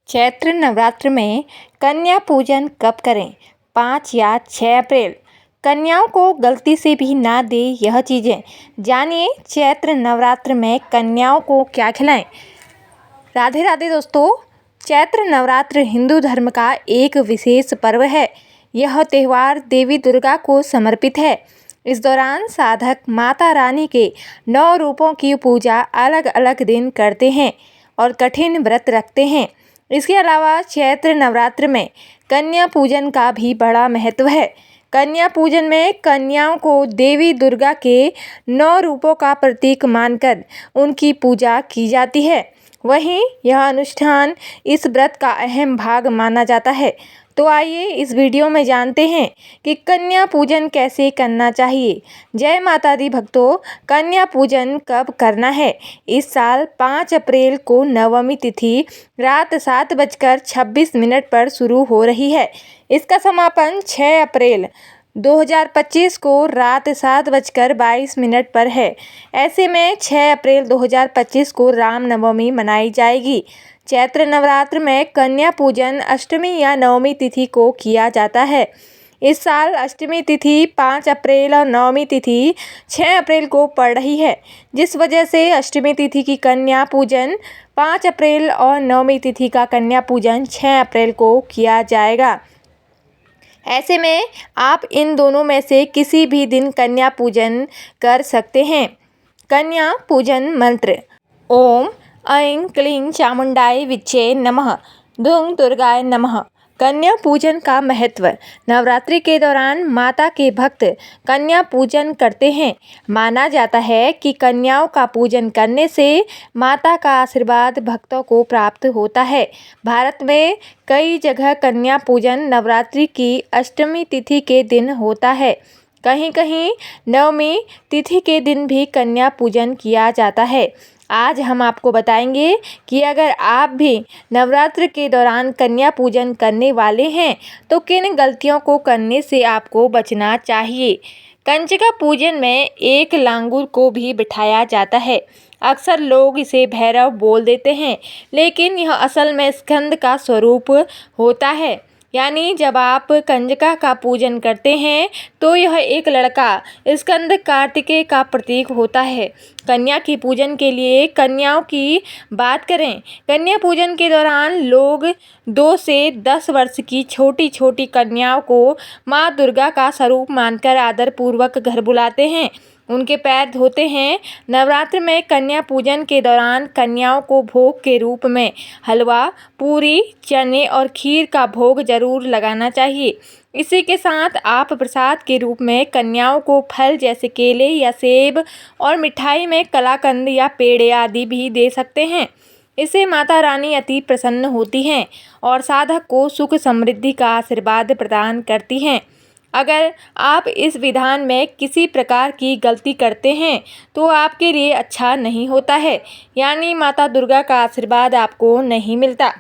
चैत्र नवरात्र में कन्या पूजन कब करें? 5 या 6 अप्रैल। कन्याओं को गलती से भी ना दे यह चीज़ें। जानिए चैत्र नवरात्र में कन्याओं को क्या खिलाएं। राधे राधे दोस्तों। चैत्र नवरात्र हिंदू धर्म का एक विशेष पर्व है। यह त्यौहार देवी दुर्गा को समर्पित है। इस दौरान साधक माता रानी के 9 रूपों की पूजा अलग अलग दिन करते हैं और कठिन व्रत रखते हैं। इसके अलावा चैत्र नवरात्र में कन्या पूजन का भी बड़ा महत्व है। कन्या पूजन में कन्याओं को देवी दुर्गा के 9 रूपों का प्रतीक मानकर उनकी पूजा की जाती है। वहीं यह अनुष्ठान इस व्रत का अहम भाग माना जाता है। तो आइए इस वीडियो में जानते हैं कि कन्या पूजन कैसे करना चाहिए। जय माता दी भक्तों, कन्या पूजन कब करना है? इस साल 5 अप्रैल को नवमी तिथि रात 7:26 पर शुरू हो रही है। इसका समापन 6 अप्रैल 2025 को रात 7:22 पर है। ऐसे में 6 अप्रैल 2025 को रामनवमी मनाई जाएगी। चैत्र नवरात्र में कन्या पूजन अष्टमी या नवमी तिथि को किया जाता है। इस साल अष्टमी तिथि 5 अप्रैल और नवमी तिथि 6 अप्रैल को पड़ रही है, जिस वजह से अष्टमी तिथि की कन्या पूजन 5 अप्रैल और नवमी तिथि का कन्या पूजन 6 अप्रैल को किया जाएगा। ऐसे में आप इन दोनों में से किसी भी दिन कन्या पूजन कर सकते हैं। कन्या पूजन मंत्र: ओम ऐं क्लीं चामुंडाय विच्चे नमः, दुं दुर्गाय नमः। कन्या पूजन का महत्व: नवरात्रि के दौरान माता के भक्त कन्या पूजन करते हैं। माना जाता है कि कन्याओं का पूजन करने से माता का आशीर्वाद भक्तों को प्राप्त होता है। भारत में कई जगह कन्या पूजन नवरात्रि की अष्टमी तिथि के दिन होता है। कहीं कहीं नवमी तिथि के दिन भी कन्या पूजन किया जाता है। आज हम आपको बताएंगे कि अगर आप भी नवरात्र के दौरान कन्या पूजन करने वाले हैं तो किन गलतियों को करने से आपको बचना चाहिए। कंजका पूजन में एक लांगुर को भी बिठाया जाता है। अक्सर लोग इसे भैरव बोल देते हैं, लेकिन यह असल में स्कंद का स्वरूप होता है। यानी जब आप कंजका का पूजन करते हैं तो यह एक लड़का स्कंद कार्तिकेय का प्रतीक होता है। कन्या की पूजन के लिए कन्याओं की बात करें। कन्या पूजन के दौरान लोग 2 से 10 वर्ष की छोटी छोटी कन्याओं को माँ दुर्गा का स्वरूप मानकर आदर पूर्वक घर बुलाते हैं, उनके पैर धोते हैं। नवरात्र में कन्या पूजन के दौरान कन्याओं को भोग के रूप में हलवा, पूरी, चने और खीर का भोग जरूर लगाना चाहिए। इसी के साथ आप प्रसाद के रूप में कन्याओं को फल जैसे केले या सेब और मिठाई में कलाकंद या पेड़े आदि भी दे सकते हैं। इससे माता रानी अति प्रसन्न होती हैं और साधक को सुख समृद्धि का आशीर्वाद प्रदान करती हैं। अगर आप इस विधान में किसी प्रकार की गलती करते हैं तो आपके लिए अच्छा नहीं होता है, यानी माता दुर्गा का आशीर्वाद आपको नहीं मिलता।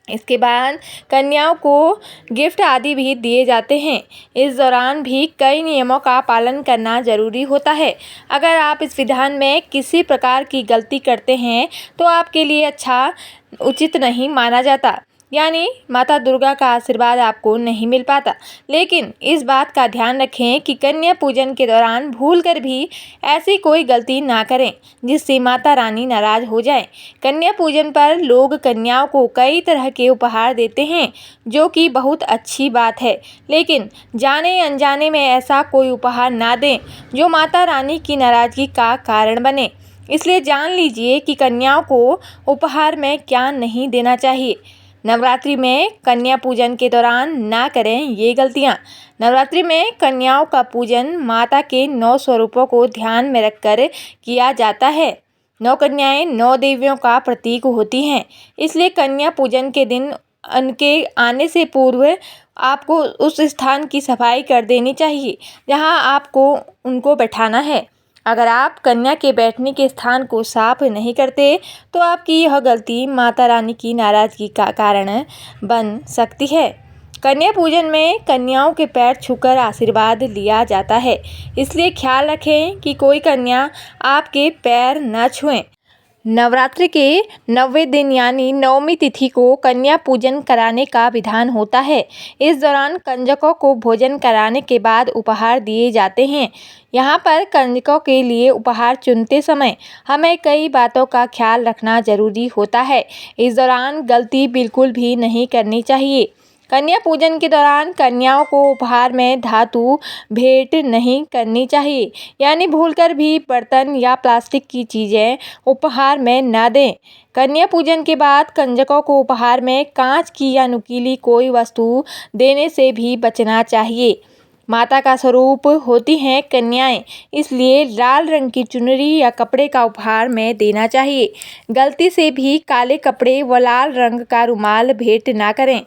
इसके बाद कन्याओं को गिफ्ट आदि भी दिए जाते हैं। इस दौरान भी कई नियमों का पालन करना जरूरी होता है। अगर आप इस विधान में किसी प्रकार की गलती करते हैं तो आपके लिए अच्छा उचित नहीं माना जाता, यानी माता दुर्गा का आशीर्वाद आपको नहीं मिल पाता। लेकिन इस बात का ध्यान रखें कि कन्या पूजन के दौरान भूलकर भी ऐसी कोई गलती ना करें जिससे माता रानी नाराज हो जाए। कन्या पूजन पर लोग कन्याओं को कई तरह के उपहार देते हैं, जो कि बहुत अच्छी बात है, लेकिन जाने अनजाने में ऐसा कोई उपहार ना दें जो माता रानी की नाराजगी का कारण बने। इसलिए जान लीजिए कि कन्याओं को उपहार में क्या नहीं देना चाहिए। नवरात्रि में कन्या पूजन के दौरान ना करें ये गलतियाँ। नवरात्रि में कन्याओं का पूजन माता के 9 स्वरूपों को ध्यान में रखकर किया जाता है। 9 कन्याएं 9 देवियों का प्रतीक होती हैं, इसलिए कन्या पूजन के दिन उनके आने से पूर्व आपको उस स्थान की सफाई कर देनी चाहिए जहां आपको उनको बैठाना है। अगर आप कन्या के बैठने के स्थान को साफ नहीं करते तो आपकी यह गलती माता रानी की नाराजगी का कारण बन सकती है। कन्या पूजन में कन्याओं के पैर छूकर आशीर्वाद लिया जाता है, इसलिए ख्याल रखें कि कोई कन्या आपके पैर न छुएं। नवरात्रि के 9वें दिन यानी नवमी तिथि को कन्या पूजन कराने का विधान होता है। इस दौरान कंजकों को भोजन कराने के बाद उपहार दिए जाते हैं। यहाँ पर कंजकों के लिए उपहार चुनते समय हमें कई बातों का ख्याल रखना जरूरी होता है। इस दौरान गलती बिल्कुल भी नहीं करनी चाहिए। कन्या पूजन के दौरान कन्याओं को उपहार में धातु भेंट नहीं करनी चाहिए, यानी भूलकर भी बर्तन या प्लास्टिक की चीज़ें उपहार में न दें। कन्या पूजन के बाद कंजकों को उपहार में कांच की या नुकीली कोई वस्तु देने से भी बचना चाहिए। माता का स्वरूप होती हैं कन्याएं, इसलिए लाल रंग की चुनरी या कपड़े का उपहार में देना चाहिए। गलती से भी काले कपड़े व लाल रंग का रुमाल भेंट ना करें।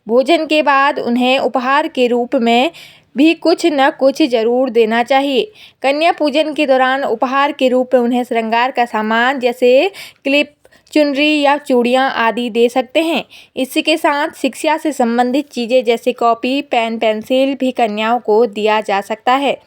भोजन के बाद उन्हें उपहार के रूप में भी कुछ न कुछ जरूर देना चाहिए। कन्या पूजन के दौरान उपहार के रूप में उन्हें श्रृंगार का सामान जैसे क्लिप, चुनरी या चूड़ियाँ आदि दे सकते हैं। इसी के साथ शिक्षा से संबंधित चीज़ें जैसे कॉपी, पेन, पेंसिल भी कन्याओं को दिया जा सकता है।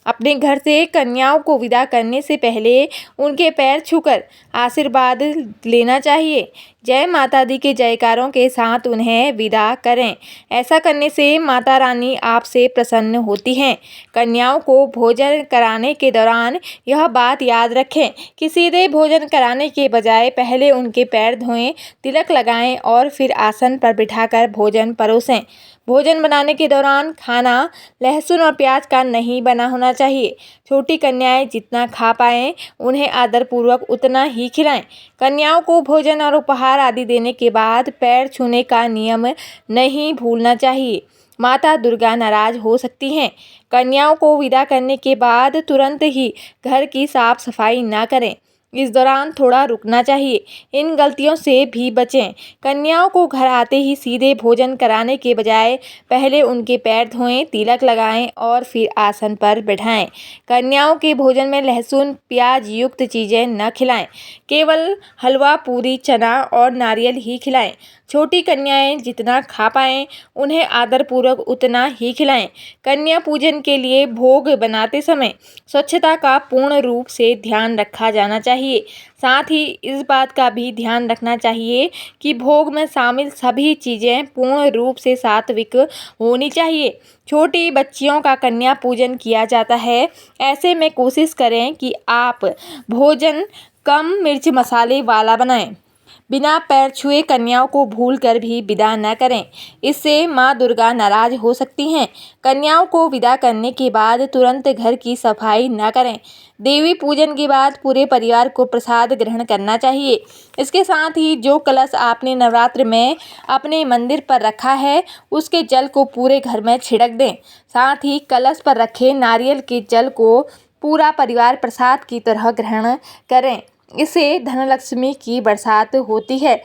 अपने घर से कन्याओं को विदा करने से पहले उनके पैर छूकर आशीर्वाद लेना चाहिए। जय माता दी के जयकारों के साथ उन्हें विदा करें। ऐसा करने से माता रानी आपसे प्रसन्न होती हैं। कन्याओं को भोजन कराने के दौरान यह बात याद रखें कि सीधे भोजन कराने के बजाय पहले उनके पैर धोएं, तिलक लगाएं और फिर आसन पर बिठाकर भोजन परोसें। भोजन बनाने के दौरान खाना लहसुन और प्याज का नहीं बना होना चाहिए। छोटी कन्याएं जितना खा पाएं उन्हें आदरपूर्वक उतना ही खिलाएं। कन्याओं को भोजन और उपहार आदि देने के बाद पैर छूने का नियम नहीं भूलना चाहिए। माता दुर्गा नाराज हो सकती हैं। कन्याओं को विदा करने के बाद तुरंत ही घर की साफ सफाई ना करें। इस दौरान थोड़ा रुकना चाहिए। इन गलतियों से भी बचें। कन्याओं को घर आते ही सीधे भोजन कराने के बजाय पहले उनके पैर धोएं, तिलक लगाएं और फिर आसन पर बैठाएं। कन्याओं के भोजन में लहसुन, प्याज युक्त चीज़ें न खिलाएं। केवल हलवा, पूरी, चना और नारियल ही खिलाएं। छोटी कन्याएं जितना खा पाएं उन्हें आदरपूर्वक उतना ही खिलाएं। कन्या पूजन के लिए भोग बनाते समय स्वच्छता का पूर्ण रूप से ध्यान रखा जाना चाहिए। साथ ही इस बात का भी ध्यान रखना चाहिए कि भोग में शामिल सभी चीज़ें पूर्ण रूप से सात्विक होनी चाहिए। छोटी बच्चियों का कन्या पूजन किया जाता है। ऐसे में कोशिश करें कि आप भोजन कम मिर्च मसाले वाला बनाएं। बिना पैर छुए कन्याओं को भूल कर भी विदा न करें, इससे माँ दुर्गा नाराज हो सकती हैं। कन्याओं को विदा करने के बाद तुरंत घर की सफाई न करें। देवी पूजन के बाद पूरे परिवार को प्रसाद ग्रहण करना चाहिए। इसके साथ ही जो कलश आपने नवरात्र में अपने मंदिर पर रखा है उसके जल को पूरे घर में छिड़क दें। साथ ही कलश पर रखे नारियल के जल को पूरा परिवार प्रसाद की तरह ग्रहण करें। इससे धनलक्ष्मी की बरसात होती है।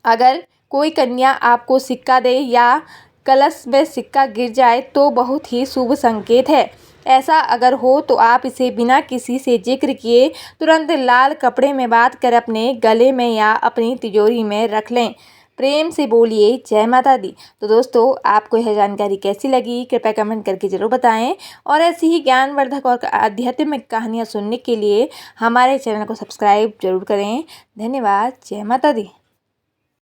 अगर कोई कन्या आपको सिक्का दे या कलश में सिक्का गिर जाए तो बहुत ही शुभ संकेत है। ऐसा अगर हो तो आप इसे बिना किसी से जिक्र किए तुरंत लाल कपड़े में बांध कर अपने गले में या अपनी तिजोरी में रख लें। प्रेम से बोलिए जय माता दी। तो दोस्तों, आपको यह जानकारी कैसी लगी कृपया कमेंट करके ज़रूर बताएं और ऐसी ही ज्ञानवर्धक और आध्यात्मिक कहानियाँ सुनने के लिए हमारे चैनल को सब्सक्राइब जरूर करें। धन्यवाद। जय माता दी।